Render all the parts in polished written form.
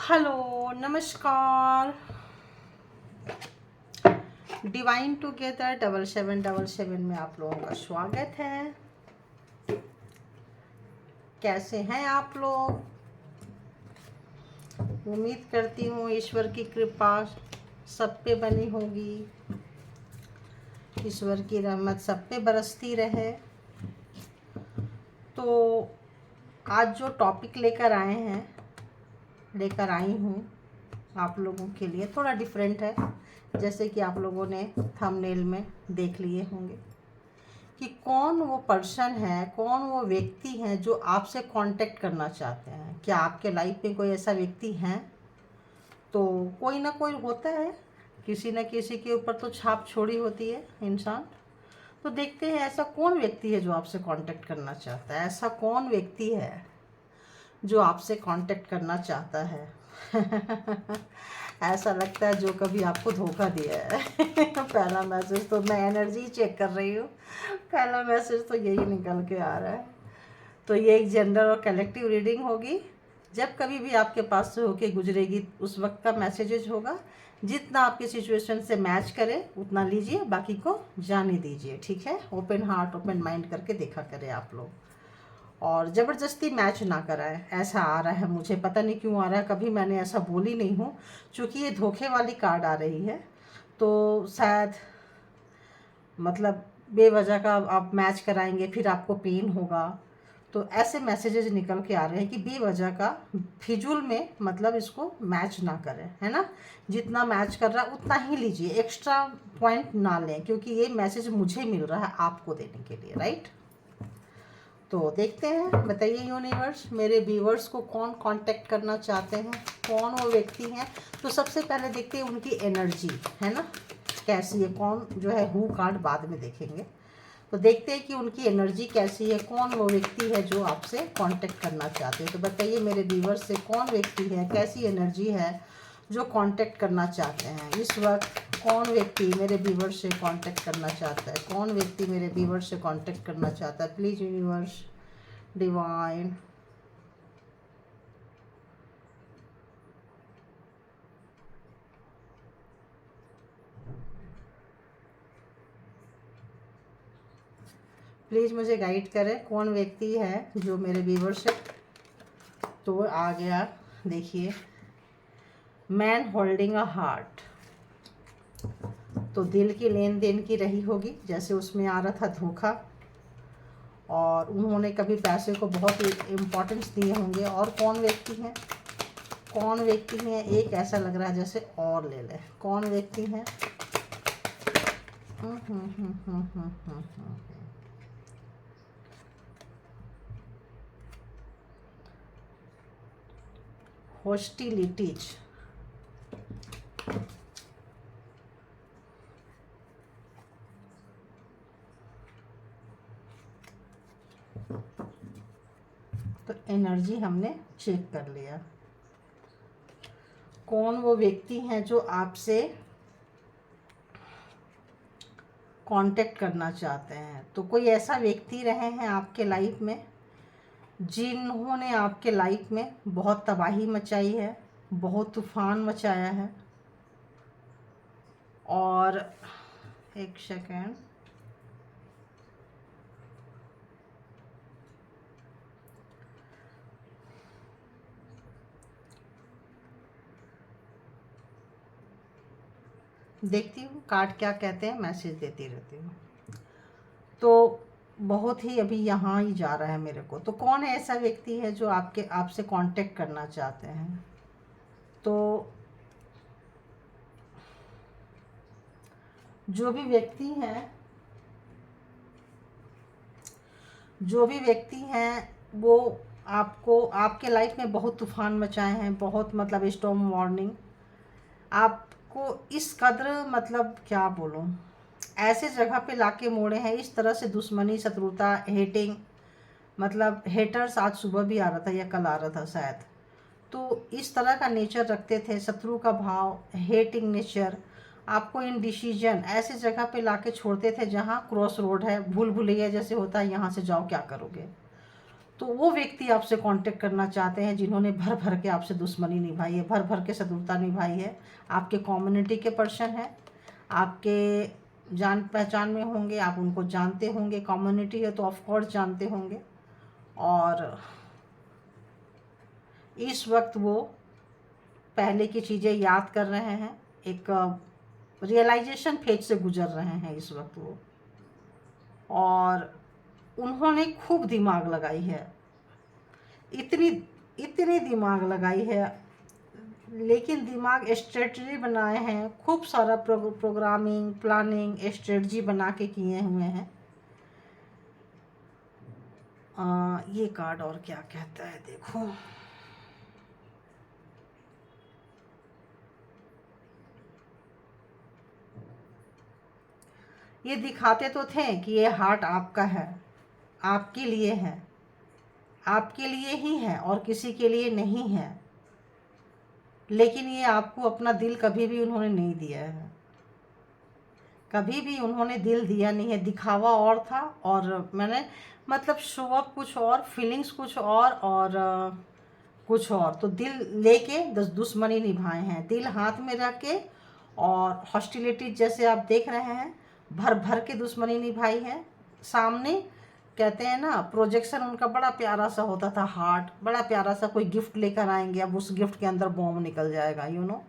Hello, नमस्कार। Divine together 7777 में आप लोगों का स्वागत है। कैसे हैं आप लोग? उम्मीद करती हूँ ईश्वर की कृपा सब पे बनी होगी, ईश्वर की रहमत सब पे बरसती रहे। तो आज जो टॉपिक लेकर आई हूँ आप लोगों के लिए, थोड़ा डिफरेंट है। जैसे कि आप लोगों ने थंबनेल में देख लिए होंगे कि कौन वो पर्सन है, कौन वो व्यक्ति है जो आपसे कांटेक्ट करना चाहते हैं। क्या आपके लाइफ में कोई ऐसा व्यक्ति है? तो कोई ना कोई होता है, किसी न किसी के ऊपर तो छाप छोड़ी होती है इंसान। तो देखते हैं ऐसा कौन व्यक्ति है जो आपसे कांटेक्ट करना चाहता है। ऐसा कौन व्यक्ति है जो आपसे कांटेक्ट करना चाहता है? ऐसा लगता है जो कभी आपको धोखा दिया है। पहला मैसेज तो मैं एनर्जी चेक कर रही हूँ, पहला मैसेज तो यही निकल के आ रहा है। तो ये एक जनरल और कलेक्टिव रीडिंग होगी। जब कभी भी आपके पास से होके गुजरेगी उस वक्त का मैसेजेज होगा। जितना आपकी सिचुएशन से मैच करे उतना लीजिए, बाकी को जाने दीजिए। ठीक है? ओपन हार्ट ओपन माइंड करके देखा करें आप लोग, और ज़बरदस्ती मैच ना कराएं। ऐसा आ रहा है, मुझे पता नहीं क्यों आ रहा है, कभी मैंने ऐसा बोली नहीं हूँ। चूँकि ये धोखे वाली कार्ड आ रही है तो शायद मतलब बेवजह का आप मैच कराएंगे, फिर आपको पेन होगा। तो ऐसे मैसेजेस निकल के आ रहे हैं कि बेवजह का फिजूल में मतलब इसको मैच ना करें, है ना। जितना मैच कर रहा है उतना ही लीजिए, एक्स्ट्रा पॉइंट ना लें, क्योंकि ये मैसेज मुझे मिल रहा है आपको देने के लिए, राइट। तो देखते हैं, बताइए यूनिवर्स, मेरे व्यूवर्स को कौन कांटेक्ट करना चाहते हैं, कौन वो व्यक्ति हैं। तो सबसे पहले देखते हैं उनकी एनर्जी, है ना, कैसी है। कौन जो है हु कार्ड बाद में देखेंगे। तो देखते हैं कि उनकी एनर्जी कैसी है, कौन वो व्यक्ति है जो आपसे कांटेक्ट करना चाहते हैं। तो बताइए मेरे व्यूवर्स से कौन व्यक्ति है, कैसी एनर्जी है जो कांटेक्ट करना चाहते हैं इस वक्त। कौन व्यक्ति मेरे व्यूवर से कांटेक्ट करना चाहता है, कौन व्यक्ति मेरे व्यूवर से कांटेक्ट करना चाहता है। प्लीज़ यूनिवर्स, डिवाइन, प्लीज़ मुझे गाइड करें कौन व्यक्ति है जो मेरे व्यूवर से। तो आ गया, देखिए, मैन होल्डिंग अ हार्ट। तो दिल की लेन देन की रही होगी, जैसे उसमें आ रहा था धोखा, और उन्होंने कभी पैसे को बहुत इम्पोर्टेंस दिए होंगे। और कौन व्यक्ति है, कौन व्यक्ति है, एक ऐसा लग रहा है जैसे और ले ले, कौन व्यक्ति है। हॉस्टिलिटीज, तो एनर्जी हमने चेक कर लिया। कौन वो व्यक्ति हैं जो आपसे कांटेक्ट करना चाहते हैं। तो कोई ऐसा व्यक्ति रहे हैं आपके लाइफ में जिन्होंने आपके लाइफ में बहुत तबाही मचाई है, बहुत तूफान मचाया है। और एक सेकेंड, देखती हूँ कार्ड क्या कहते हैं, मैसेज देती रहती हूँ। तो बहुत ही अभी यहाँ ही जा रहा है मेरे को। तो कौन है ऐसा व्यक्ति है जो आपसे कांटेक्ट करना चाहते हैं। तो जो भी व्यक्ति हैं, जो भी व्यक्ति हैं वो आपको, आपके लाइफ में बहुत तूफान मचाए हैं, बहुत मतलब स्टॉर्म वार्निंग आपको इस कदर, मतलब क्या बोलूँ, ऐसे जगह पे लाके मोड़े हैं, इस तरह से दुश्मनी, शत्रुता, हेटिंग, मतलब हेटर्स। आज सुबह भी आ रहा था या कल आ रहा था शायद। तो इस तरह का नेचर रखते थे, शत्रु का भाव, हेटिंग नेचर। आपको इन डिसीजन ऐसे जगह पे लाके छोड़ते थे जहाँ क्रॉस रोड है, भूल भुलैया जैसे होता है, यहाँ से जाओ क्या करोगे। तो वो व्यक्ति आपसे कांटेक्ट करना चाहते हैं जिन्होंने भर भर के आपसे दुश्मनी निभाई है, भर भर के शत्रुता निभाई है। आपके कम्युनिटी के पर्सन हैं, आपके जान पहचान में होंगे, आप उनको जानते होंगे, कम्युनिटी है तो ऑफकोर्स जानते होंगे। और इस वक्त वो पहले की चीज़ें याद कर रहे हैं, एक रियलाइजेशन फेज से गुजर रहे हैं इस वक्त वो। और उन्होंने खूब दिमाग लगाई है, इतनी इतनी दिमाग लगाई है, लेकिन दिमाग स्ट्रेटजी बनाए हैं, खूब सारा प्रोग्रामिंग प्लानिंग स्ट्रेटजी बना के किए हुए हैं। ये कार्ड और क्या कहता है देखो। ये दिखाते तो थे कि ये हार्ट आपका है, आपके लिए है, आपके लिए ही है और किसी के लिए नहीं है। लेकिन ये आपको अपना दिल कभी भी उन्होंने नहीं दिया है, कभी भी उन्होंने दिल दिया नहीं है। दिखावा और था, और मैंने मतलब शो अप कुछ और, फीलिंग्स कुछ और कुछ और। तो दिल लेके दुश्मनी निभाए हैं, दिल हाथ में रख के। और हॉस्टिलिटी जैसे आप देख रहे हैं, भर भर के दुश्मनी निभाई है। सामने कहते हैं ना, प्रोजेक्शन उनका बड़ा प्यारा सा होता था, हार्ट बड़ा प्यारा सा। कोई गिफ्ट लेकर आएंगे, अब उस गिफ्ट के अंदर बॉम्ब निकल जाएगा, यू नो।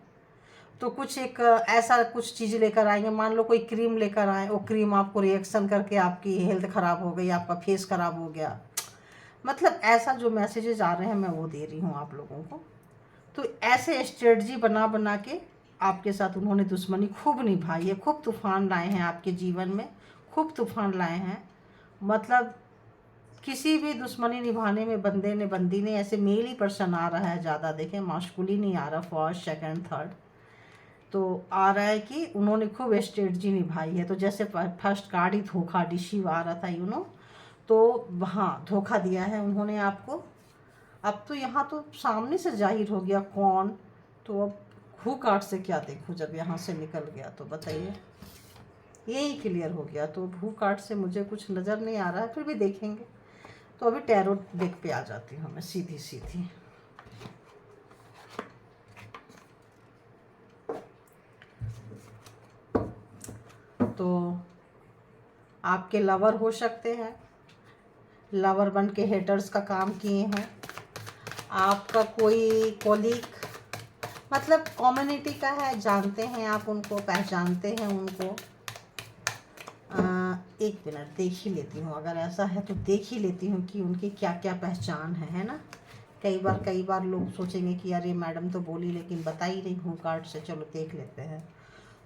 तो कुछ एक ऐसा कुछ चीज़ लेकर आएंगे, मान लो कोई क्रीम लेकर आए, वो क्रीम आपको रिएक्शन करके आपकी हेल्थ ख़राब हो गई, आपका फेस ख़राब हो गया। मतलब ऐसा जो मैसेजेस आ रहे हैं मैं वो दे रही हूँ आप लोगों को। तो ऐसे स्ट्रेटजी बना बना के आपके साथ उन्होंने दुश्मनी खूब निभाई है, खूब तूफान लाए हैं आपके जीवन में, खूब तूफान लाए हैं। मतलब किसी भी दुश्मनी निभाने में बंदी ने, ऐसे मेल ही पर्सन आ रहा है ज़्यादा, देखें मास्कुलिन नहीं आ रहा, फर्स्ट सेकंड थर्ड। तो आ रहा है कि उन्होंने खूब स्ट्रेटजी निभाई है। तो जैसे फर्स्ट कार्ड ही धोखा डिशीव आ रहा था, यू नो। तो हाँ, धोखा दिया है उन्होंने आपको। अब तो यहाँ तो सामने से जाहिर हो गया कौन। तो अब हु कार्ड से क्या देखूँ, जब यहाँ से निकल गया तो बताइए, यही क्लियर हो गया। तो हु कार्ड से मुझे कुछ नज़र नहीं आ रहा है, फिर भी देखेंगे। तो अभी टैरो डेक पे आ जाती हूँ मैं सीधी सीधी। तो आपके लवर हो सकते हैं, लवर बन के हेटर्स का काम किए हैं। आपका कोई कोलीग, मतलब कम्युनिटी का है, जानते हैं आप उनको, पहचानते हैं उनको। एक मिनट देख ही लेती हूँ, अगर ऐसा है तो देख ही लेती हूँ कि उनकी क्या क्या पहचान है ना। कई बार लोग सोचेंगे कि यार ये मैडम तो बोली लेकिन बता ही नहीं हूँ कार्ड से, चलो देख लेते हैं।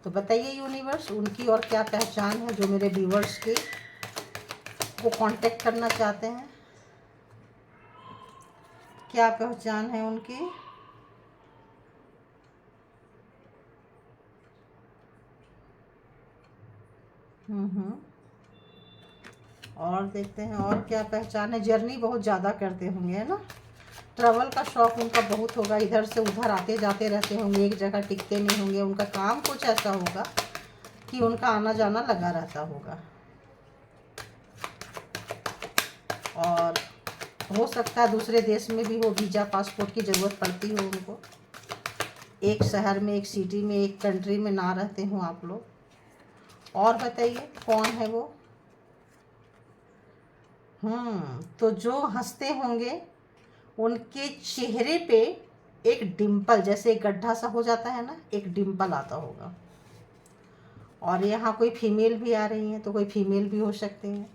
तो बताइए यूनिवर्स, उनकी और क्या पहचान है जो मेरे व्यूवर्स की वो कांटेक्ट करना चाहते हैं। क्या पहचान है उनकी। और देखते हैं और क्या पहचान है। जर्नी बहुत ज़्यादा करते होंगे, है ना। ट्रैवल का शौक उनका बहुत होगा, इधर से उधर आते जाते रहते होंगे, एक जगह टिकते नहीं होंगे। उनका काम कुछ ऐसा होगा कि उनका आना जाना लगा रहता होगा। और हो सकता है दूसरे देश में भी हो, वीज़ा पासपोर्ट की ज़रूरत पड़ती हो उनको। एक शहर में, एक सिटी में, एक कंट्री में ना रहते हो आप लोग। और बताइए कौन है वो। तो जो हंसते होंगे उनके चेहरे पे एक डिम्पल, जैसे एक गड्ढा सा हो जाता है ना, एक डिम्पल आता होगा। और यहाँ कोई फीमेल भी आ रही हैं, तो कोई फीमेल भी हो सकते हैं।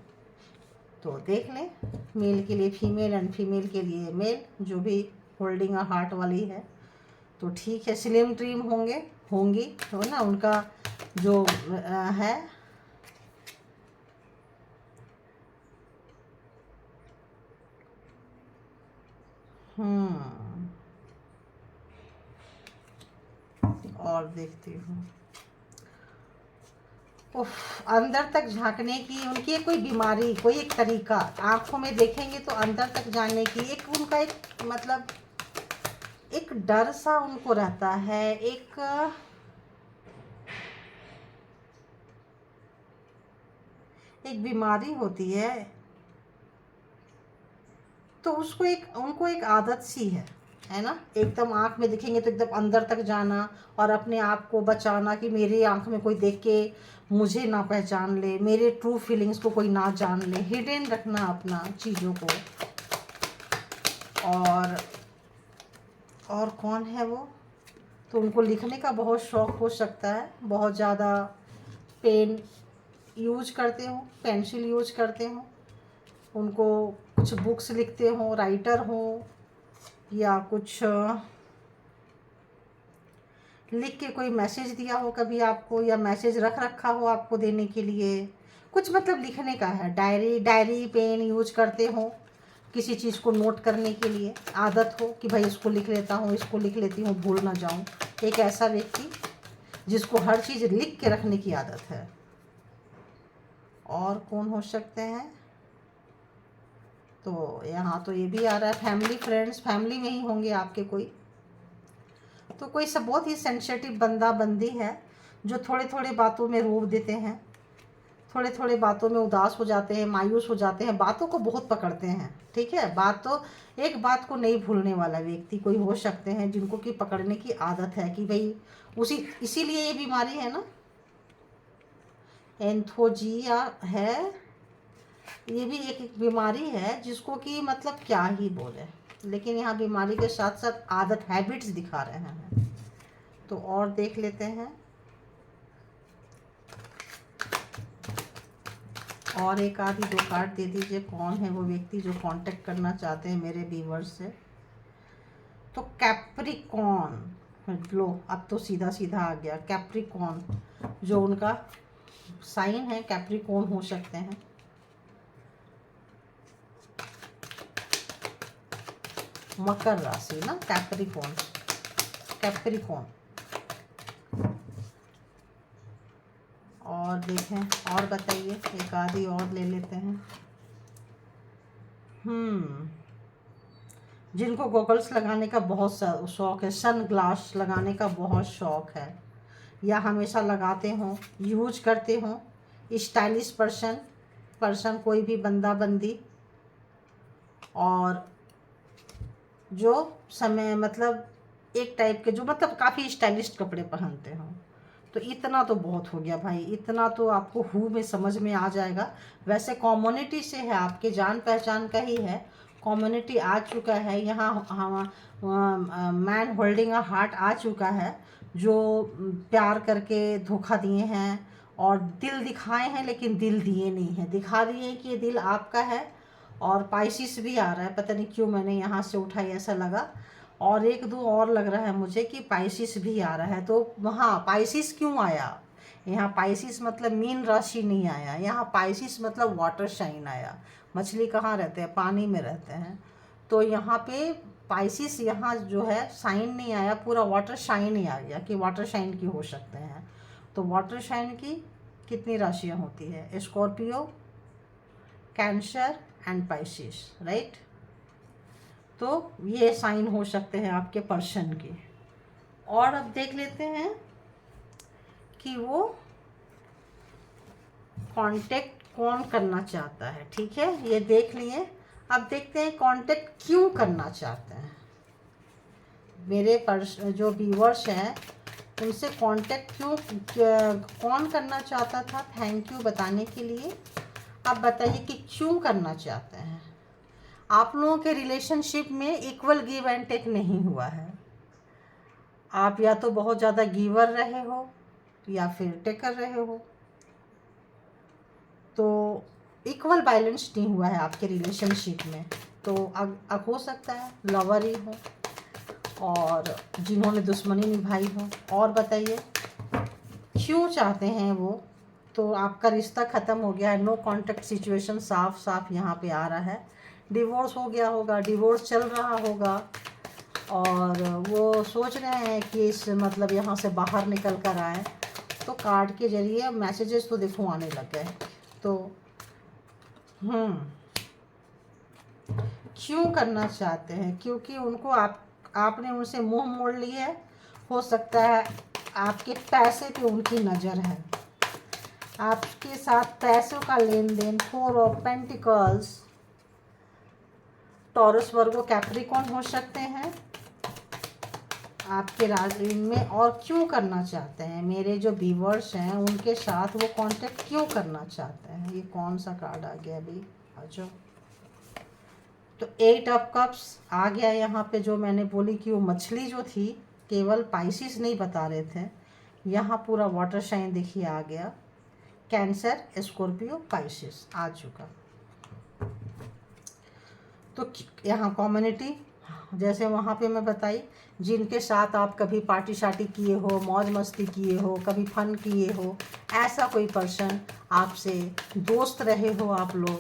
तो देख लें, मेल के लिए फीमेल एंड फीमेल के लिए मेल, जो भी होल्डिंग अ हार्ट वाली है। तो ठीक है, स्लिम ट्रिम होंगी तो ना उनका जो है। और देखती हूँ, उफ, अंदर तक झांकने की उनकी कोई बीमारी, कोई एक तरीका, आंखों में देखेंगे तो अंदर तक जाने की एक उनका एक मतलब एक डर सा उनको रहता है। एक बीमारी होती है। तो उसको उनको एक आदत सी है ना, एकदम आँख में दिखेंगे तो एकदम अंदर तक जाना और अपने आप को बचाना कि मेरी आँख में कोई देख के मुझे ना पहचान ले, मेरे ट्रू फीलिंग्स को कोई ना जान ले, हिडन रखना अपना चीज़ों को। और कौन है वो, तो उनको लिखने का बहुत शौक़ हो सकता है, बहुत ज़्यादा पेन यूज करते हो, पेंसिल यूज करते हो, उनको कुछ बुक्स लिखते हो, राइटर हो, या कुछ लिख के कोई मैसेज दिया हो कभी आपको, या मैसेज रख रखा हो आपको देने के लिए, कुछ मतलब लिखने का है। डायरी पेन यूज करते हो, किसी चीज़ को नोट करने के लिए आदत हो कि भाई इसको लिख लेता हूँ, इसको लिख लेती हूँ, भूल ना जाऊँ। एक ऐसा व्यक्ति जिसको हर चीज़ लिख के रखने की आदत है। और कौन हो सकते हैं, तो यहाँ तो ये भी आ रहा है फैमिली फ्रेंड्स, फैमिली में ही होंगे आपके कोई। तो कोई सब बहुत ही सेंसिटिव बंदा बंदी है जो थोड़े थोड़े बातों में रोक देते हैं, थोड़े थोड़े बातों में उदास हो जाते हैं, मायूस हो जाते हैं, बातों को बहुत पकड़ते हैं। ठीक है, एक बात को नहीं भूलने वाला व्यक्ति कोई हो सकते हैं जिनको कि पकड़ने की आदत है कि भाई इसीलिए ये बीमारी है ना, एंथोजिया है, ये भी एक बीमारी है जिसको कि मतलब क्या ही बोले, लेकिन यहाँ बीमारी के साथ साथ आदत हैबिट्स दिखा रहे हैं। तो और देख लेते हैं, और एक आधी दो कार्ड दे दीजिए, कौन है वो व्यक्ति जो कांटेक्ट करना चाहते हैं मेरे व्यूअर्स से। तो कैप्रिकॉर्न, लो अब तो सीधा सीधा आ गया, कैप्रिकॉर्न जो उनका साइन है, कैप्रिकॉर्न हो सकते हैं। मकर राशि ना, कैप्रिकॉर्न। और देखें, और बताइए, एक आधी और ले लेते हैं। जिनको गॉगल्स लगाने का बहुत शौक़ है, सन ग्लास लगाने का बहुत शौक़ है, या हमेशा लगाते हो, यूज करते हो, स्टाइलिश पर्सन कोई भी बंदा बंदी, और जो समय मतलब एक टाइप के जो मतलब काफ़ी स्टाइलिश कपड़े पहनते हो। तो इतना तो बहुत हो गया भाई, इतना तो आपको हु में समझ में आ जाएगा। वैसे कम्युनिटी से है, आपके जान पहचान का ही है, कम्युनिटी आ चुका है यहाँ, मैन होल्डिंग अ हार्ट आ चुका है, जो प्यार करके धोखा दिए हैं और दिल दिखाए हैं, लेकिन दिल दिए नहीं हैं, दिखा दिए हैं कि ये दिल आपका है। और पाइसिस भी आ रहा है, पता नहीं क्यों मैंने यहाँ से उठाई, ऐसा लगा। और एक दो और लग रहा है मुझे कि पाइसिस भी आ रहा है। तो हाँ, पाइसिस क्यों आया यहाँ, पाइसिस मतलब मीन राशि नहीं आया यहाँ, पाइसिस मतलब वाटर शाइन आया। मछली कहाँ रहते हैं, पानी में रहते हैं। तो यहाँ पे पाइसिस यहाँ जो है साइन नहीं आया, पूरा वाटर शाइन ही आ गया कि वाटर शाइन की हो सकते हैं। तो वाटर शाइन की कितनी राशियाँ होती है, Scorpio, cancer and Pisces, right. तो ये साइन हो सकते हैं आपके पर्सन के। और अब देख लेते हैं कि वो कांटेक्ट कौन करना चाहता है। ठीक है, ये देख लिए। अब देखते हैं कांटेक्ट क्यों करना चाहते हैं मेरे जो व्यूअर्स हैं, उनसे कांटेक्ट कौन करना चाहता था। थैंक यू बताने के लिए। अब बताइए कि क्यों करना चाहते हैं। आप लोगों के रिलेशनशिप में इक्वल गिव एंड टेक नहीं हुआ है। आप या तो बहुत ज़्यादा गिवर रहे हो या फिर टेकर रहे हो, तो इक्वल बैलेंस नहीं हुआ है आपके रिलेशनशिप में। तो अब हो सकता है लवर ही हो और जिन्होंने दुश्मनी निभाई हो। और बताइए क्यों चाहते हैं वो। तो आपका रिश्ता ख़त्म हो गया है, नो कॉन्टेक्ट सिचुएशन साफ साफ यहाँ पे आ रहा है। डिवोर्स हो गया होगा, डिवोर्स चल रहा होगा, और वो सोच रहे हैं कि इस मतलब यहाँ से बाहर निकल कर आए। तो कार्ड के जरिए मैसेजेस तो देखो आने लग गए। तो क्यों करना चाहते हैं, क्योंकि उनको आपने उनसे मुंह मोड़ लिया है। हो सकता है आपके पैसे पे उनकी नज़र है, आपके साथ पैसों का लेन देन। 4 of pentacles, Taurus, Virgo, Capricorn हो सकते हैं आपके राशि में, और क्यों करना चाहते हैं, मेरे जो व्यूअर्स हैं उनके साथ वो कांटेक्ट क्यों करना चाहते हैं। ये कौन सा कार्ड आ गया अभी, आ जाओ। तो 8 ऑफ कप्स आ गया यहाँ पे। जो मैंने बोली कि वो मछली जो थी केवल पाइसिस नहीं बता रहे थे, यहाँ पूरा वाटर साइन देखिए आ गया। कैंसर, स्कॉर्पियो, पाइसिस आ चुका। तो यहाँ कम्युनिटी, जैसे वहाँ पे मैं बताई, जिनके साथ आप कभी पार्टी शार्टी किए हो, मौज मस्ती किए हो, कभी फन किए हो, ऐसा कोई पर्सन आपसे दोस्त रहे हो आप लोग,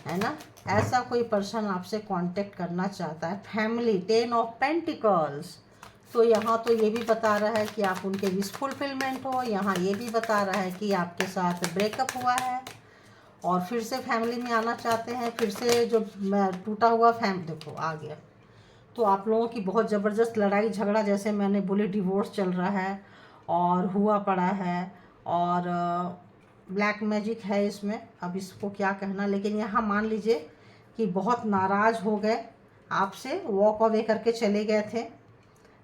है ना, ऐसा कोई पर्सन आपसे कांटेक्ट करना चाहता है। Family, 10 of pentacles. तो यहाँ तो ये भी बता रहा है कि आप उनके विश फुलफिलमेंट हो, यहाँ ये भी बता रहा है कि आपके साथ ब्रेकअप हुआ है और फिर से फैमिली में आना चाहते हैं, फिर से जो टूटा हुआ देखो आ गया। तो आप लोगों की बहुत ज़बरदस्त लड़ाई झगड़ा, जैसे मैंने बोले डिवोर्स चल रहा है और हुआ पड़ा है, और ब्लैक मैजिक है इसमें, अब इसको क्या कहना। लेकिन यहाँ मान लीजिए कि बहुत नाराज़ हो गए आपसे, वॉक अवे करके चले गए थे,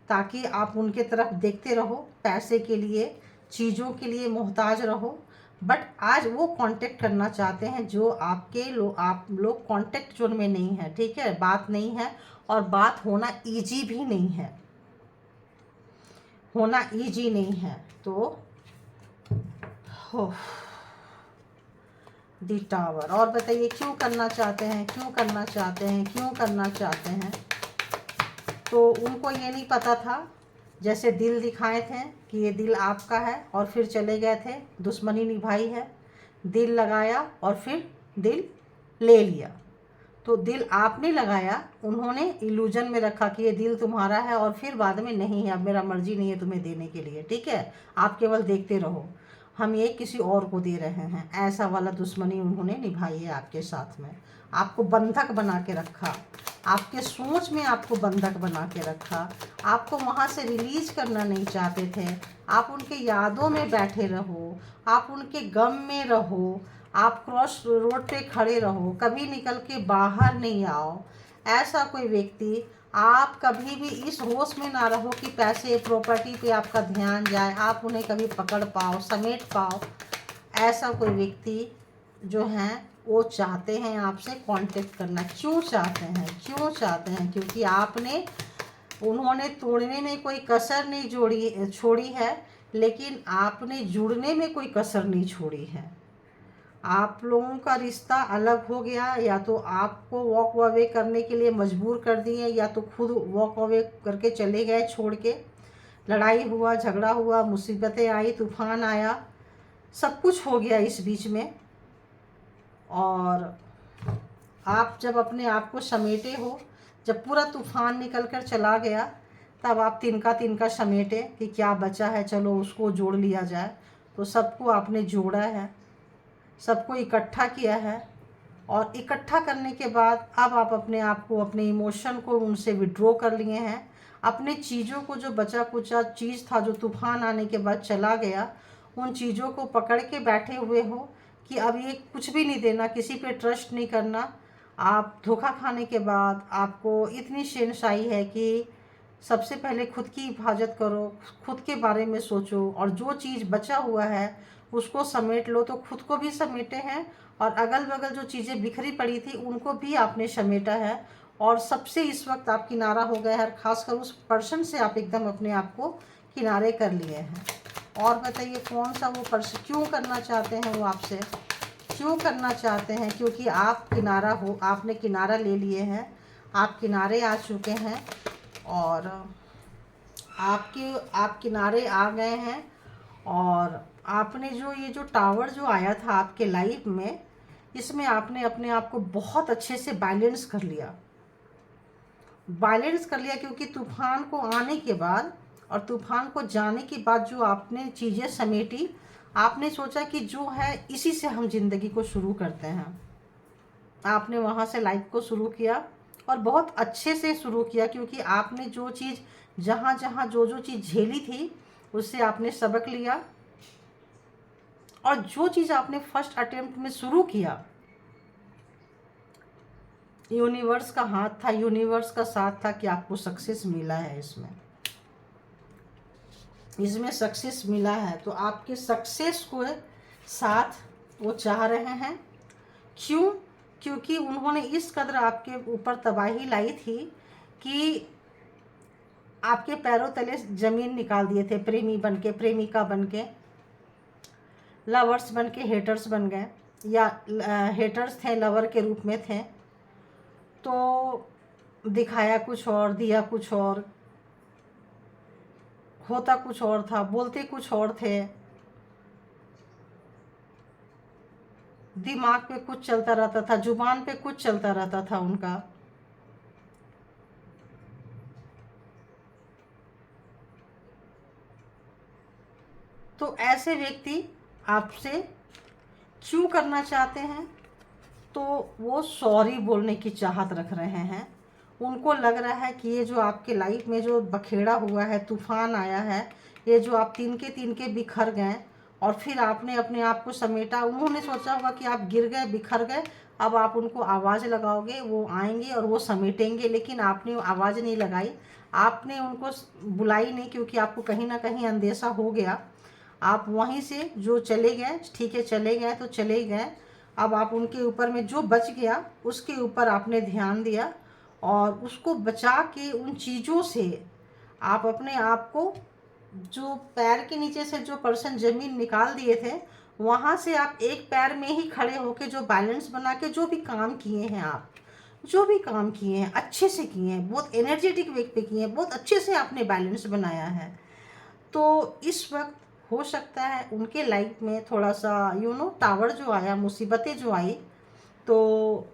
ताकि आप उनके तरफ देखते रहो, पैसे के लिए, चीज़ों के लिए मोहताज रहो। बट आज वो कांटेक्ट करना चाहते हैं जो आप लोग कांटेक्ट जोन में नहीं है, ठीक है, बात नहीं है, और बात होना ईजी भी नहीं है, होना ईजी नहीं है। तो हो दी टावर। और बताइए क्यों करना चाहते हैं, क्यों करना चाहते हैं, क्यों करना चाहते हैं। तो उनको ये नहीं पता था, जैसे दिल दिखाए थे कि ये दिल आपका है, और फिर चले गए थे, दुश्मनी निभाई है, दिल लगाया और फिर दिल ले लिया। तो दिल आपने लगाया, उन्होंने इल्यूजन में रखा कि ये दिल तुम्हारा है, और फिर बाद में नहीं है, अब मेरा मर्जी नहीं है तुम्हें देने के लिए, ठीक है, आप केवल देखते रहो, हम ये किसी और को दे रहे हैं। ऐसा वाला दुश्मनी उन्होंने निभाई है आपके साथ में, आपको बंधक बना के रखा, आपके सोच में आपको बंधक बना के रखा, आपको वहाँ से रिलीज करना नहीं चाहते थे, आप उनके यादों में बैठे रहो, आप उनके गम में रहो, आप क्रॉस रोड पे खड़े रहो, कभी निकल के बाहर नहीं आओ। ऐसा कोई व्यक्ति, आप कभी भी इस होश में ना रहो कि पैसे प्रॉपर्टी पे आपका ध्यान जाए, आप उन्हें कभी पकड़ पाओ, समेट पाओ। ऐसा कोई व्यक्ति जो हैं वो चाहते हैं आपसे कांटेक्ट करना। क्यों चाहते हैं, क्यों चाहते हैं, क्योंकि उन्होंने तोड़ने में कोई कसर नहीं छोड़ी है, लेकिन आपने जुड़ने में कोई कसर नहीं छोड़ी है। आप लोगों का रिश्ता अलग हो गया, या तो आपको वॉक अवे करने के लिए मजबूर कर दिए, या तो खुद वॉक अवे करके चले गए छोड़ के। लड़ाई हुआ, झगड़ा हुआ, मुसीबतें आई, तूफान आया, सब कुछ हो गया इस बीच में। और आप जब अपने आप को समेटे हो, जब पूरा तूफान निकल कर चला गया, तब आप तिनका तिनका समेटे कि क्या बचा है, चलो उसको जोड़ लिया जाए। तो सबको आपने जोड़ा है, सबको इकट्ठा किया है, और इकट्ठा करने के बाद अब आप अपने आप को, अपने इमोशन को उनसे विड्रॉ कर लिए हैं। अपने चीज़ों को, जो बचा कुचा चीज़ था जो तूफान आने के बाद चला गया, उन चीज़ों को पकड़ के बैठे हुए हो कि अब ये कुछ भी नहीं देना, किसी पे ट्रस्ट नहीं करना। आप धोखा खाने के बाद आपको इतनी सेंस आई है कि सबसे पहले खुद की हिफाजत करो, खुद के बारे में सोचो, और जो चीज़ बचा हुआ है उसको समेट लो। तो खुद को भी समेटे हैं, और अगल बगल जो चीज़ें बिखरी पड़ी थी उनको भी आपने समेटा है, और सबसे इस वक्त आप किनारा हो गए हैं, खासकर उस पर्सन से आप एकदम अपने आप को किनारे कर लिए हैं। और बताइए कौन सा वो पर्सन, क्यों करना चाहते हैं वो आपसे, क्यों करना चाहते हैं। क्योंकि आप किनारा हो, आपने किनारा ले लिए हैं, आप किनारे आ चुके हैं, और आप किनारे आ गए हैं। और आपने जो टावर जो आया था आपके लाइफ में, इसमें आपने अपने आप को बहुत अच्छे से बैलेंस कर लिया, क्योंकि तूफान को आने के बाद और तूफान को जाने के बाद जो आपने चीज़ें समेटी, आपने सोचा कि जो है इसी से हम ज़िंदगी को शुरू करते हैं। आपने वहाँ से लाइफ को शुरू किया, और बहुत अच्छे से शुरू किया, क्योंकि आपने जो चीज़, जहाँ जहाँ जो चीज़ झेली थी उससे आपने सबक लिया, और जो चीज़ आपने फर्स्ट अटेम्प्ट में शुरू किया यूनिवर्स का हाथ था, यूनिवर्स का साथ था कि आपको सक्सेस मिला है, इसमें सक्सेस मिला है। तो आपके सक्सेस को साथ वो चाह रहे हैं। क्यों? क्योंकि उन्होंने इस कदर आपके ऊपर तबाही लाई थी कि आपके पैरों तले जमीन निकाल दिए थे। प्रेमी बन के, प्रेमिका बन के, लवर्स बन के हेटर्स बन गए, या हेटर्स थे लवर के रूप में थे। तो दिखाया कुछ और, दिया कुछ और, होता कुछ और था, बोलते कुछ और थे, दिमाग पे कुछ चलता रहता था, जुबान पे कुछ चलता रहता था उनका। तो ऐसे व्यक्ति आपसे क्यों करना चाहते हैं? तो वो सॉरी बोलने की चाहत रख रहे हैं। उनको लग रहा है कि ये जो आपके लाइफ में जो बखेड़ा हुआ है, तूफान आया है, ये जो आप तिनके बिखर गए और फिर आपने अपने आप को समेटा। उन्होंने सोचा होगा कि आप गिर गए, बिखर गए, अब आप उनको आवाज़ लगाओगे, वो आएंगे और वो समेटेंगे, लेकिन आपने आवाज़ नहीं लगाई, आपने उनको बुलाई नहीं, क्योंकि आपको कहीं ना कहीं अंदेशा हो गया। आप वहीं से जो चले गए, ठीक है चले गए तो चले ही गए। अब आप उनके ऊपर में जो बच गया उसके ऊपर आपने ध्यान दिया और उसको बचा के उन चीज़ों से आप अपने आप को, जो पैर के नीचे से जो पर्सन ज़मीन निकाल दिए थे, वहाँ से आप एक पैर में ही खड़े होके जो बैलेंस बना के जो भी काम किए हैं, आप जो भी काम किए हैं अच्छे से किए हैं, बहुत एनर्जेटिक वे पे किए हैं, बहुत अच्छे से आपने बैलेंस बनाया है। तो इस वक्त हो सकता है उनके लाइफ में थोड़ा सा टावर जो आया, मुसीबतें जो आई, तो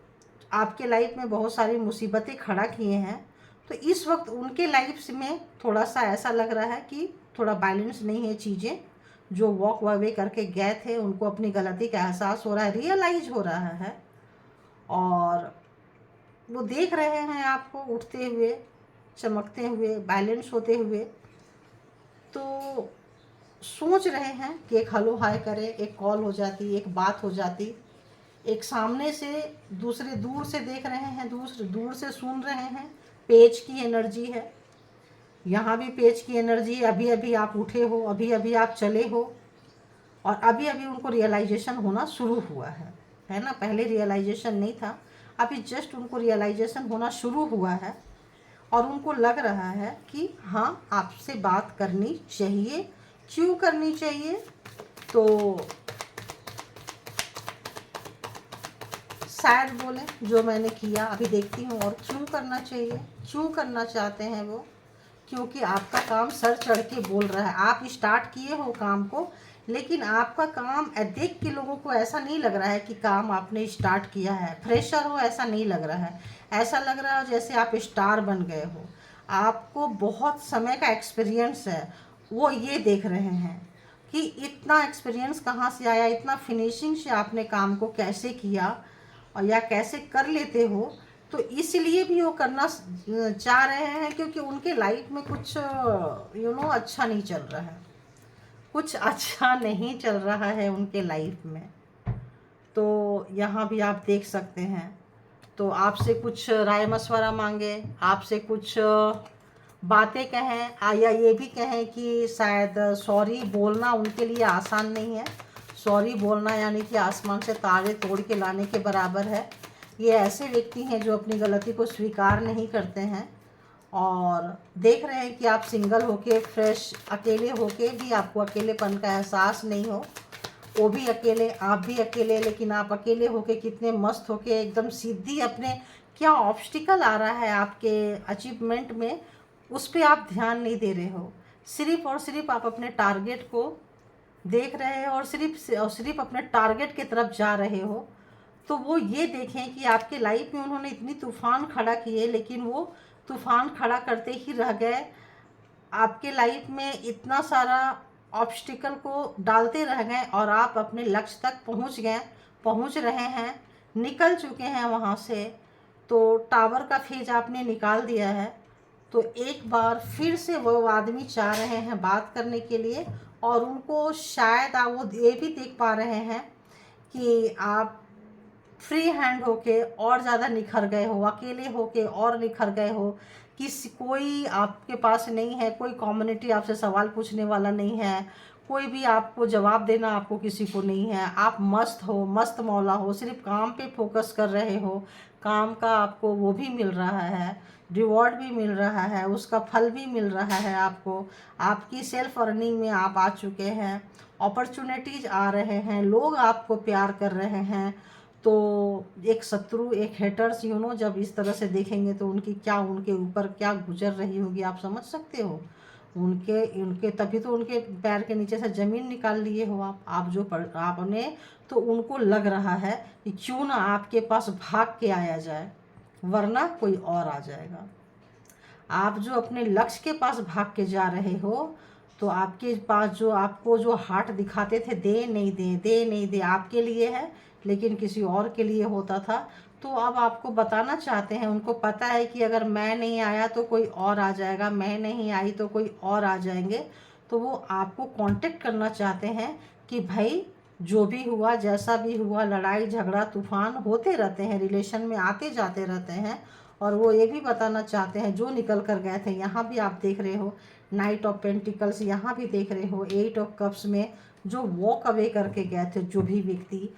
आपके लाइफ में बहुत सारी मुसीबतें खड़ा किए हैं। तो इस वक्त उनके लाइफ में थोड़ा सा ऐसा लग रहा है कि थोड़ा बैलेंस नहीं है चीज़ें। जो वॉक अवे करके गए थे, उनको अपनी गलती का एहसास हो रहा है, रियलाइज हो रहा है, और वो देख रहे हैं आपको उठते हुए, चमकते हुए, बैलेंस होते हुए। तो सोच रहे हैं कि एक हेलो हाय करे, एक कॉल हो जाती, एक बात हो जाती, एक सामने से, दूसरे दूर से देख रहे हैं, दूसरे दूर से सुन रहे हैं। पेज की एनर्जी है, यहाँ भी पेज की एनर्जी है। अभी अभी आप उठे हो, अभी अभी आप चले हो, और अभी अभी उनको रियलाइजेशन होना शुरू हुआ है ना। पहले रियलाइजेशन नहीं था, अभी जस्ट उनको रियलाइजेशन होना शुरू हुआ है, और उनको लग रहा है कि हाँ आपसे बात करनी चाहिए। क्यों करनी चाहिए? तो शायद बोले जो मैंने किया, अभी देखती हूँ और क्यों करना चाहिए, क्यों करना चाहते हैं वो। क्योंकि आपका काम सर चढ़ के बोल रहा है, आप स्टार्ट किए हो काम को, लेकिन आपका काम देख के लोगों को ऐसा नहीं लग रहा है कि काम आपने स्टार्ट किया है, फ्रेशर हो ऐसा नहीं लग रहा है। ऐसा लग रहा है जैसे आप स्टार बन गए हो, आपको बहुत समय का एक्सपीरियंस है। वो ये देख रहे हैं कि इतना एक्सपीरियंस कहाँ से आया, इतना फिनिशिंग से आपने काम को कैसे किया और या कैसे कर लेते हो। तो इसलिए भी वो करना चाह रहे हैं, क्योंकि उनके लाइफ में कुछ अच्छा नहीं चल रहा है, कुछ अच्छा नहीं चल रहा है उनके लाइफ में। तो यहाँ भी आप देख सकते हैं। तो आपसे कुछ राय मशवरा मांगे, आपसे कुछ बातें कहें, या ये भी कहें कि शायद सॉरी बोलना उनके लिए आसान नहीं है। सॉरी बोलना यानी कि आसमान से तारे तोड़ के लाने के बराबर है। ये ऐसे व्यक्ति हैं जो अपनी गलती को स्वीकार नहीं करते हैं, और देख रहे हैं कि आप सिंगल होके, फ्रेश अकेले होके भी आपको अकेलेपन का एहसास नहीं हो। वो भी अकेले, आप भी अकेले, लेकिन आप अकेले होके कितने मस्त होके एकदम सीधी, अपने क्या ऑब्स्टिकल आ रहा है आपके अचीवमेंट में, उस पर आप ध्यान नहीं दे रहे हो। सिर्फ और सिर्फ आप अपने टारगेट को देख रहे हैं और सिर्फ अपने टारगेट की तरफ जा रहे हो। तो वो ये देखें कि आपके लाइफ में उन्होंने इतनी तूफान खड़ा किए, लेकिन वो तूफान खड़ा करते ही रह गए। आपके लाइफ में इतना सारा ऑब्स्टिकल को डालते रह गए और आप अपने लक्ष्य तक पहुंच गए, पहुंच रहे हैं, निकल चुके हैं वहां से। तो टावर का फेज आपने निकाल दिया है। तो एक बार फिर से वो आदमी चाह रहे हैं बात करने के लिए, और उनको शायद वो ये भी देख पा रहे हैं कि आप फ्री हैंड होके और ज़्यादा निखर गए हो, अकेले होके और निखर गए हो, कोई आपके पास नहीं है, कोई कम्युनिटी आपसे सवाल पूछने वाला नहीं है, कोई भी आपको जवाब देना आपको किसी को नहीं है, आप मस्त हो, मस्त मौला हो, सिर्फ काम पे फोकस कर रहे हो, काम का आपको वो भी मिल रहा है, रिवॉर्ड भी मिल रहा है, उसका फल भी मिल रहा है आपको, आपकी सेल्फ अर्निंग में आप आ चुके हैं, अपॉर्चुनिटीज आ रहे हैं, लोग आपको प्यार कर रहे हैं। तो एक शत्रु, एक हेटर्स जब इस तरह से देखेंगे तो उनके ऊपर क्या गुजर रही होगी आप समझ सकते हो। उनके उनके तभी तो उनके पैर के नीचे से ज़मीन निकाल लिए हो आप जो आपने, तो उनको लग रहा है कि क्यों ना आपके पास भाग के आया जाए, वरना कोई और आ जाएगा। आप जो अपने लक्ष्य के पास भाग के जा रहे हो, तो आपके पास जो आपको जो हार्ट दिखाते थे दे नहीं दे, दे नहीं दे, आपके लिए है लेकिन किसी और के लिए होता था। तो अब आपको बताना चाहते हैं, उनको पता है कि अगर मैं नहीं आया तो कोई और आ जाएगा, मैं नहीं आई तो कोई और आ जाएंगे। तो वो आपको कांटेक्ट करना चाहते हैं कि भाई जो भी हुआ, जैसा भी हुआ, लड़ाई झगड़ा तूफान होते रहते हैं, रिलेशन में आते जाते रहते हैं। और वो ये भी बताना चाहते हैं जो निकल कर गए थे, यहाँ भी आप देख रहे हो नाइट ऑफ पेंटिकल्स, यहाँ भी देख रहे हो 8 ऑफ कप्स में जो वॉक अवे करके गए थे, जो भी व्यक्ति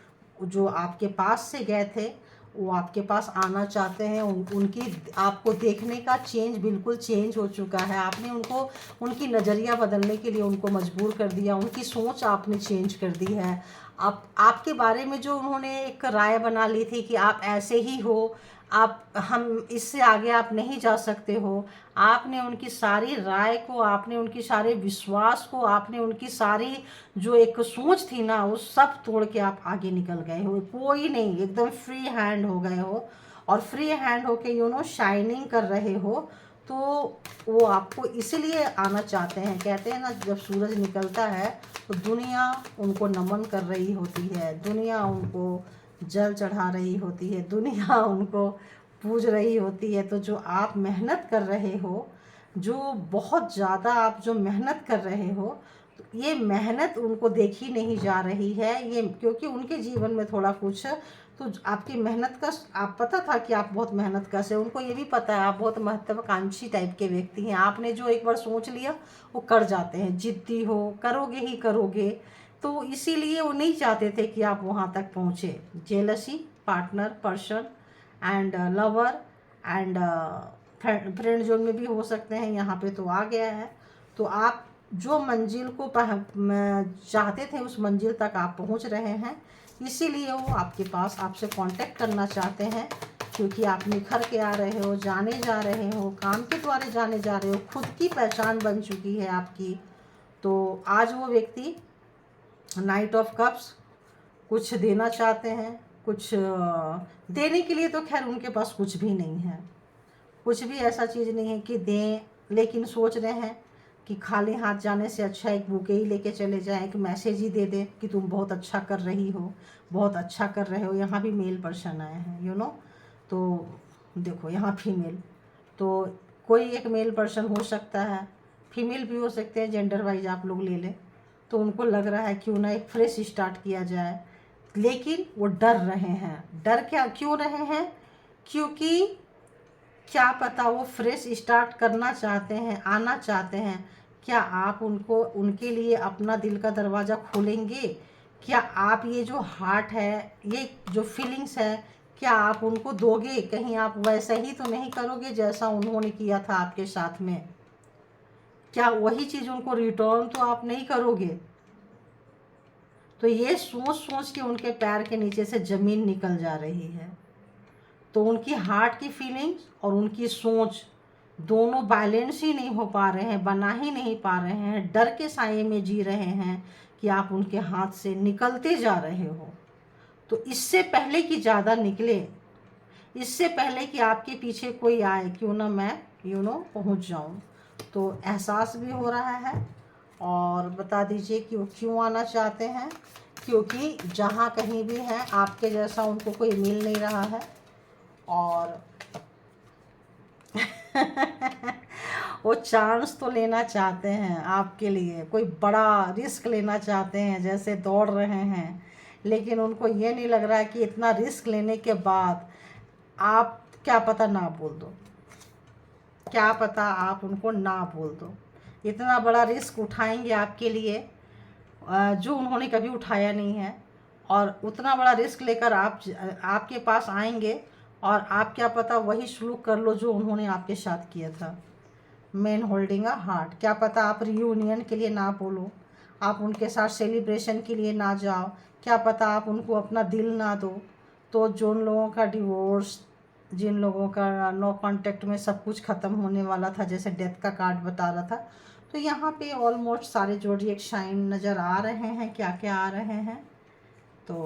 जो आपके पास से गए थे वो आपके पास आना चाहते हैं। उनकी आपको देखने का चेंज बिल्कुल चेंज हो चुका है। आपने उनको उनकी नज़रिया बदलने के लिए उनको मजबूर कर दिया, उनकी सोच आपने चेंज कर दी है। आपके बारे में जो उन्होंने एक राय बना ली थी कि आप ऐसे ही हो, हम इससे आगे आप नहीं जा सकते हो, आपने उनकी सारी राय को, आपने उनकी सारे विश्वास को, आपने उनकी सारी जो एक सोच थी ना, वो सब तोड़ के आप आगे निकल गए हो। कोई नहीं, एकदम फ्री हैंड हो गए हो। और फ्री हैंड होके शाइनिंग कर रहे हो। तो वो आपको इसलिए आना चाहते हैं। कहते हैं ना, जब सूरज निकलता है तो दुनिया उनको नमन कर रही होती है, दुनिया उनको जल चढ़ा रही होती है, दुनिया उनको पूज रही होती है। तो जो आप मेहनत कर रहे हो, जो बहुत ज़्यादा आप जो मेहनत कर रहे हो, तो ये मेहनत उनको देखी नहीं जा रही है, ये क्योंकि उनके जीवन में थोड़ा कुछ तो आपकी मेहनत का आप पता था कि आप बहुत मेहनत कर से, उनको ये भी पता है आप बहुत महत्वाकांक्षी टाइप के व्यक्ति हैं। आपने जो एक बार सोच लिया वो कर जाते हैं, जिद्दी हो, करोगे ही करोगे। तो इसीलिए वो नहीं चाहते थे कि आप वहाँ तक पहुँचे। Jealousy, partner, person and lover and friend zone में भी हो सकते हैं, यहाँ पे तो आ गया है। तो आप जो मंजिल को चाहते थे उस मंजिल तक आप पहुँच रहे हैं। इसीलिए वो आपके पास आपसे कांटेक्ट करना चाहते हैं, क्योंकि आप निखर के आ रहे हो, जाने जा रहे हो, काम के द्वारा जाने जा रहे हो, खुद की पहचान बन चुकी है आपकी। तो आज वो व्यक्ति नाइट ऑफ कप्स कुछ देना चाहते हैं, कुछ देने के लिए तो खैर उनके पास कुछ भी नहीं है, कुछ भी ऐसा चीज़ नहीं है कि दें, लेकिन सोच रहे हैं कि खाली हाथ जाने से अच्छा एक बुके ही लेके चले जाएं, एक मैसेज ही दे दें कि तुम बहुत अच्छा कर रही हो, बहुत अच्छा कर रहे हो। यहाँ भी मेल पर्सन आए हैं तो देखो यहाँ फीमेल, तो कोई एक मेल पर्सन हो सकता है, फीमेल भी हो सकते हैं, जेंडर वाइज आप लोग ले लें। तो उनको लग रहा है क्यों ना एक फ्रेश स्टार्ट किया जाए, लेकिन वो डर रहे हैं। डर क्यों रहे हैं? क्योंकि क्या पता वो फ्रेश स्टार्ट करना चाहते हैं, आना चाहते हैं। क्या आप उनको, उनके लिए अपना दिल का दरवाज़ा खोलेंगे? क्या आप ये जो हार्ट है, ये जो फीलिंग्स है, क्या आप उनको दोगे? कहीं आप वैसा ही तो नहीं करोगे जैसा उन्होंने किया था आपके साथ में? क्या वही चीज़ उनको रिटर्न तो आप नहीं करोगे? तो ये सोच सोच के उनके पैर के नीचे से ज़मीन निकल जा रही है। तो उनकी हार्ट की फीलिंग्स और उनकी सोच दोनों बैलेंस ही नहीं हो पा रहे हैं, बना ही नहीं पा रहे हैं। डर के साये में जी रहे हैं कि आप उनके हाथ से निकलते जा रहे हो। तो इससे पहले कि ज़्यादा निकले, इससे पहले कि आपके पीछे कोई आए, क्यों ना मैं पहुंच जाऊं। तो एहसास भी हो रहा है। और बता दीजिए कि वो क्यों आना चाहते हैं, क्योंकि जहाँ कहीं भी हैं आपके जैसा उनको कोई मिल नहीं रहा है। और वो चांस तो लेना चाहते हैं आपके लिए, कोई बड़ा रिस्क लेना चाहते हैं, जैसे दौड़ रहे हैं लेकिन उनको ये नहीं लग रहा है कि इतना रिस्क लेने के बाद आप क्या पता ना बोल दो, क्या पता आप उनको ना बोल दो। इतना बड़ा रिस्क उठाएंगे आपके लिए जो उन्होंने कभी उठाया नहीं है, और उतना बड़ा रिस्क लेकर आपके पास आएंगे और आप क्या पता वही सलूक कर लो जो उन्होंने आपके साथ किया था। मैन होल्डिंग अ हार्ट, क्या पता आप रियूनियन के लिए ना बोलो, आप उनके साथ सेलिब्रेशन के लिए ना जाओ, क्या पता आप उनको अपना दिल ना दो। तो जिन लोगों का डिवोर्स, जिन लोगों का नो कांटेक्ट में सब कुछ ख़त्म होने वाला था, जैसे डेथ का कार्ड बता रहा था, तो यहाँ पे ऑलमोस्ट सारे ज़ोडिएक साइन नज़र आ रहे हैं। क्या क्या आ रहे हैं तो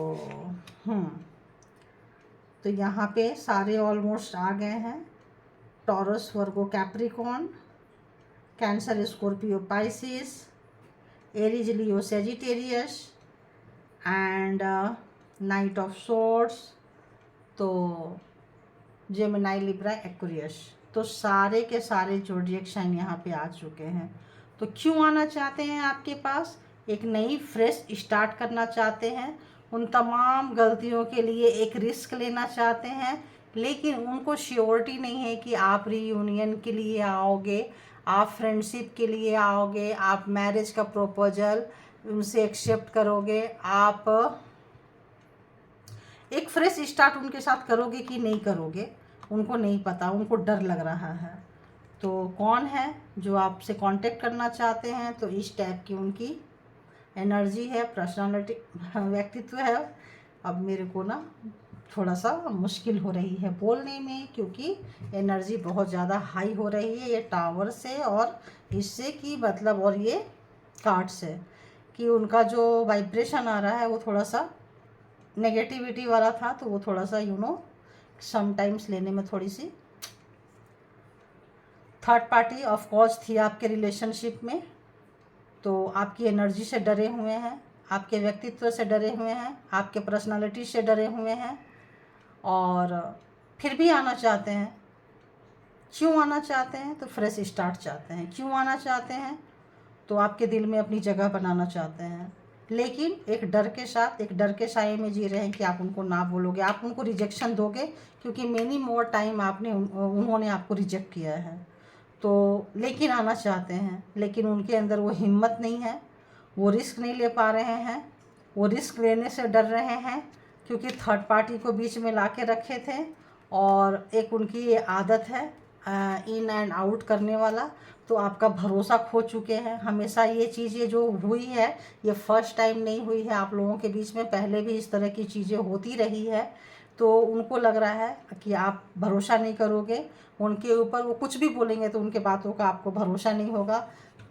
तो यहाँ पे सारे ऑलमोस्ट आ गए हैं। Taurus, Virgo, Capricorn, cancer, Scorpio, Pisces, Aries, Leo, Sagittarius and night of swords, तो जेमिनाई, लिब्रा, एक्वेरियस। तो सारे के सारे ज़ोडिएक साइन यहाँ पे आ चुके हैं। तो क्यों आना चाहते हैं आपके पास? एक नई फ्रेश स्टार्ट करना चाहते हैं, उन तमाम गलतियों के लिए एक रिस्क लेना चाहते हैं, लेकिन उनको श्योरिटी नहीं है कि आप रीयूनियन के लिए आओगे, आप फ्रेंडशिप के लिए आओगे, आप मैरिज का प्रपोजल उनसे एक्सेप्ट करोगे, आप एक फ्रेश स्टार्ट उनके साथ करोगे कि नहीं करोगे, उनको नहीं पता, उनको डर लग रहा है। तो कौन है जो आपसे कांटेक्ट करना चाहते हैं? तो इस टाइप की उनकी एनर्जी है, पर्सनालिटी, व्यक्तित्व है। अब मेरे को ना थोड़ा सा मुश्किल हो रही है बोलने में, क्योंकि एनर्जी बहुत ज़्यादा हाई हो रही है ये टावर से, और इससे कि मतलब, और ये कार्ड से कि उनका जो वाइब्रेशन आ रहा है वो थोड़ा सा नेगेटिविटी वाला था। तो वो थोड़ा सा समटाइम्स लेने में थोड़ी सी थर्ड पार्टी ऑफ कोर्स थी आपके रिलेशनशिप में। तो आपकी एनर्जी से डरे हुए हैं, आपके व्यक्तित्व से डरे हुए हैं, आपके पर्सनालिटी से डरे हुए हैं, और फिर भी आना चाहते हैं। क्यों आना चाहते हैं? तो फ्रेश स्टार्ट चाहते हैं। क्यों आना चाहते हैं? तो आपके दिल में अपनी जगह बनाना चाहते हैं, लेकिन एक डर के साथ, एक डर के साए में जी रहे हैं कि आप उनको ना बोलोगे, आप उनको रिजेक्शन दोगे, क्योंकि मेनी मोर टाइम उन्होंने आपको रिजेक्ट किया है। तो लेकिन आना चाहते हैं, लेकिन उनके अंदर वो हिम्मत नहीं है, वो रिस्क नहीं ले पा रहे हैं, वो रिस्क लेने से डर रहे हैं, क्योंकि थर्ड पार्टी को बीच में ला के रखे थे, और एक उनकी ये आदत है इन एंड आउट करने वाला। तो आपका भरोसा खो चुके हैं। हमेशा ये चीज़ें जो हुई है, ये फर्स्ट टाइम नहीं हुई है आप लोगों के बीच में, पहले भी इस तरह की चीज़ें होती रही है। तो उनको लग रहा है कि आप भरोसा नहीं करोगे उनके ऊपर, वो कुछ भी बोलेंगे तो उनके बातों का आपको भरोसा नहीं होगा,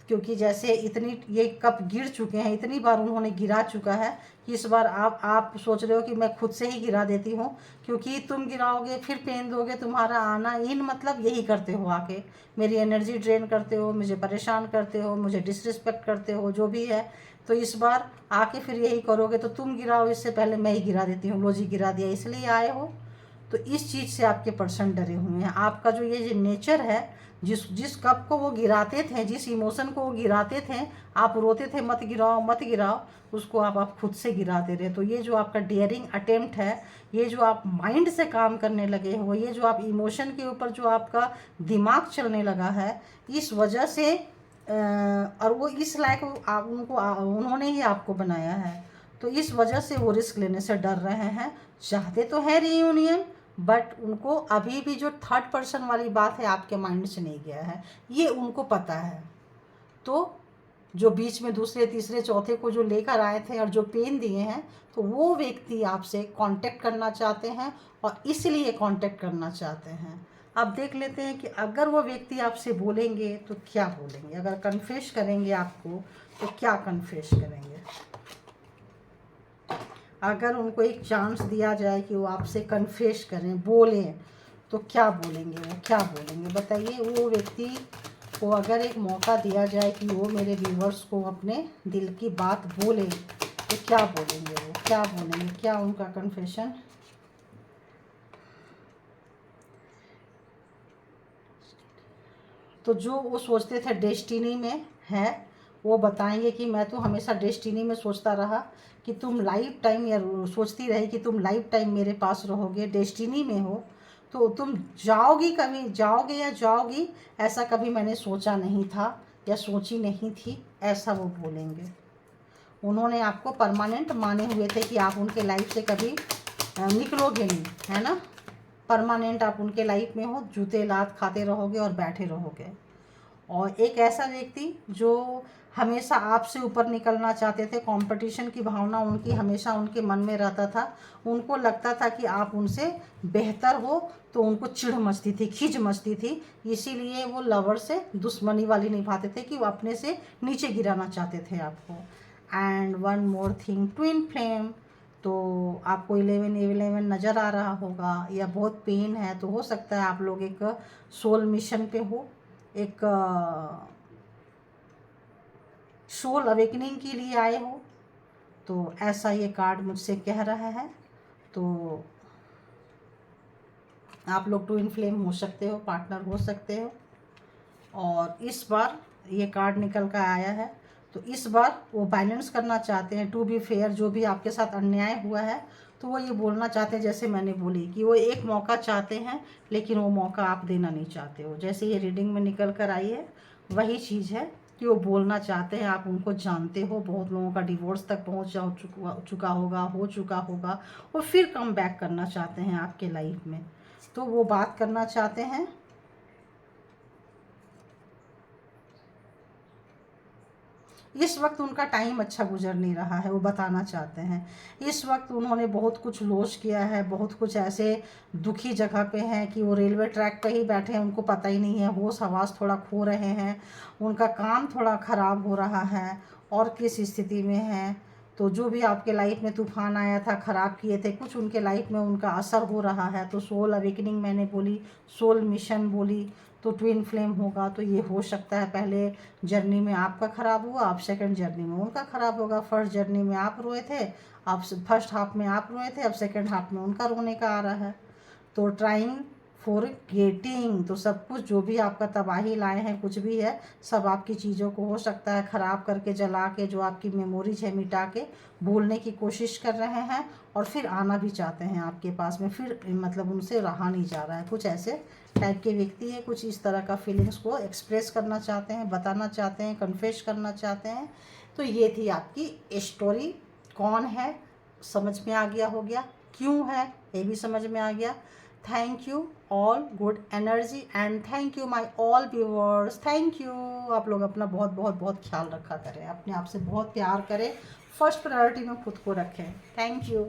क्योंकि जैसे इतनी ये कप गिर चुके हैं, इतनी बार उन्होंने गिरा चुका है कि इस बार आप सोच रहे हो कि मैं खुद से ही गिरा देती हूँ, क्योंकि तुम गिराओगे फिर पेन दोगे, तुम्हारा आना इन मतलब यही करते हो, आके मेरी एनर्जी ड्रेन करते हो, मुझे परेशान करते हो, मुझे डिसरिस्पेक्ट करते हो, जो भी है। तो इस बार आके फिर यही करोगे, तो तुम गिराओ इससे पहले मैं ही गिरा देती हूँ, लो जी गिरा दिया, इसलिए आए हो। तो इस चीज़ से आपके पर्सन डरे हुए हैं। आपका जो ये जो नेचर है, जिस कप को वो गिराते थे, जिस इमोशन को वो गिराते थे, आप रोते थे मत गिराओ मत गिराओ, उसको आप खुद से गिराते रहे। तो ये जो आपका डेयरिंग अटेम्प्ट है, ये जो आप माइंड से काम करने लगे हो, ये जो आप इमोशन के ऊपर जो आपका दिमाग चलने लगा है, इस वजह से और वो इस लायक उन्होंने ही आपको बनाया है। तो इस वजह से वो रिस्क लेने से डर रहे हैं। चाहते तो है रीयूनियन, बट उनको अभी भी जो थर्ड पर्सन वाली बात है आपके माइंड से नहीं गया है, ये उनको पता है। तो जो बीच में दूसरे तीसरे चौथे को जो लेकर आए थे और जो पेन दिए हैं, तो वो व्यक्ति आपसे कांटेक्ट करना चाहते हैं, और इसलिए कांटेक्ट करना चाहते हैं। अब देख लेते हैं कि अगर वो व्यक्ति आपसे बोलेंगे तो क्या बोलेंगे, अगर कन्फेस करेंगे आपको तो क्या कन्फेस करेंगे। अगर उनको एक चांस दिया जाए कि वो आपसे कन्फेस करें, बोलें, तो क्या बोलेंगे, वो क्या बोलेंगे बताइए। वो व्यक्ति को अगर एक मौका दिया जाए कि वो मेरे व्यूवर्स को अपने दिल की बात बोले, तो क्या बोलेंगे, वो क्या बोलेंगे, क्या उनका कन्फेशन। तो जो वो सोचते थे डेस्टिनी में है, वो बताएंगे कि मैं तो हमेशा डेस्टिनी में सोचता रहा कि तुम लाइफ टाइम, या सोचती रही कि तुम लाइफ टाइम मेरे पास रहोगे, डेस्टिनी में हो तो तुम जाओगी, कभी जाओगे या जाओगी, ऐसा कभी मैंने सोचा नहीं था या सोची नहीं थी, ऐसा वो बोलेंगे। उन्होंने आपको परमानेंट माने हुए थे कि आप उनके लाइफ से कभी निकलोगे नहीं, है ना। परमानेंट आप उनके लाइफ में हो, जूते लात खाते रहोगे और बैठे रहोगे। और एक ऐसा व्यक्ति जो हमेशा आपसे ऊपर निकलना चाहते थे, कंपटीशन की भावना उनकी हमेशा उनके मन में रहता था। उनको लगता था कि आप उनसे बेहतर हो, तो उनको चिढ़ मचती थी, खिज मचती थी। इसीलिए वो लवर से दुश्मनी वाली निभाते थे कि वो अपने से नीचे गिराना चाहते थे आपको। And one more thing, twin flame. तो आपको 11 नज़र आ रहा होगा, या बहुत पेन है, तो हो सकता है आप लोग एक सोल मिशन पे हो, एक सोल अवेकनिंग के लिए आए हो। तो ऐसा ये कार्ड मुझसे कह रहा है। तो आप लोग ट्विन फ्लेम हो सकते हो, पार्टनर हो सकते हो। और इस बार ये कार्ड निकल कर आया है, तो इस बार वो बैलेंस करना चाहते हैं, टू बी फेयर। जो भी आपके साथ अन्याय हुआ है, तो वो ये बोलना चाहते हैं, जैसे मैंने बोली कि वो एक मौका चाहते हैं, लेकिन वो मौका आप देना नहीं चाहते हो। जैसे ये रीडिंग में निकल कर आई है, वही चीज़ है कि वो बोलना चाहते हैं, आप उनको जानते हो। बहुत लोगों का डिवोर्स तक पहुंच चुका होगा, हो चुका होगा, और फिर कम बैक करना चाहते हैं आपके लाइफ में। तो वो बात करना चाहते हैं। इस वक्त उनका टाइम अच्छा गुजर नहीं रहा है, वो बताना चाहते हैं। इस वक्त उन्होंने बहुत कुछ लॉस किया है, बहुत कुछ ऐसे दुखी जगह पे हैं कि वो रेलवे ट्रैक पे ही बैठे हैं, उनको पता ही नहीं है, होश हवास थोड़ा खो रहे हैं, उनका काम थोड़ा ख़राब हो रहा है, और किस स्थिति में है। तो जो भी आपके लाइफ में तूफान आया था, ख़राब किए थे, कुछ उनके लाइफ में उनका असर हो रहा है। तो सोल अवेकनिंग मैंने बोली, सोल मिशन बोली, तो ट्विन फ्लेम होगा। तो ये हो सकता है पहले जर्नी में आपका ख़राब हुआ, अब सेकंड जर्नी में उनका ख़राब होगा। फर्स्ट जर्नी में आप रोए थे, अब फर्स्ट हाफ में आप रोए थे, अब सेकंड हाफ में उनका रोने का आ रहा है। तो ट्राइंग फॉर गेटिंग, तो सब कुछ जो भी आपका तबाही लाए हैं, कुछ भी है, सब आपकी चीज़ों को हो सकता है ख़राब करके, जला के, जो आपकी मेमोरीज है मिटा के भूलने की कोशिश कर रहे हैं, और फिर आना भी चाहते हैं आपके पास में, फिर मतलब उनसे रहा नहीं जा रहा है। कुछ ऐसे टाइप के व्यक्ति है, कुछ इस तरह का फीलिंग्स को एक्सप्रेस करना चाहते हैं, बताना चाहते हैं, कन्फेस करना चाहते हैं। तो ये थी आपकी स्टोरी। कौन है समझ में आ गया हो गया, क्यों है ये भी समझ में आ गया। Thank you, all good energy, and thank you my all viewers. Thank you. आप लोग अपना बहुत बहुत बहुत ख्याल रखा करें, अपने आप से बहुत प्यार करें, फर्स्ट प्रायोरिटी में खुद को रखें। Thank you.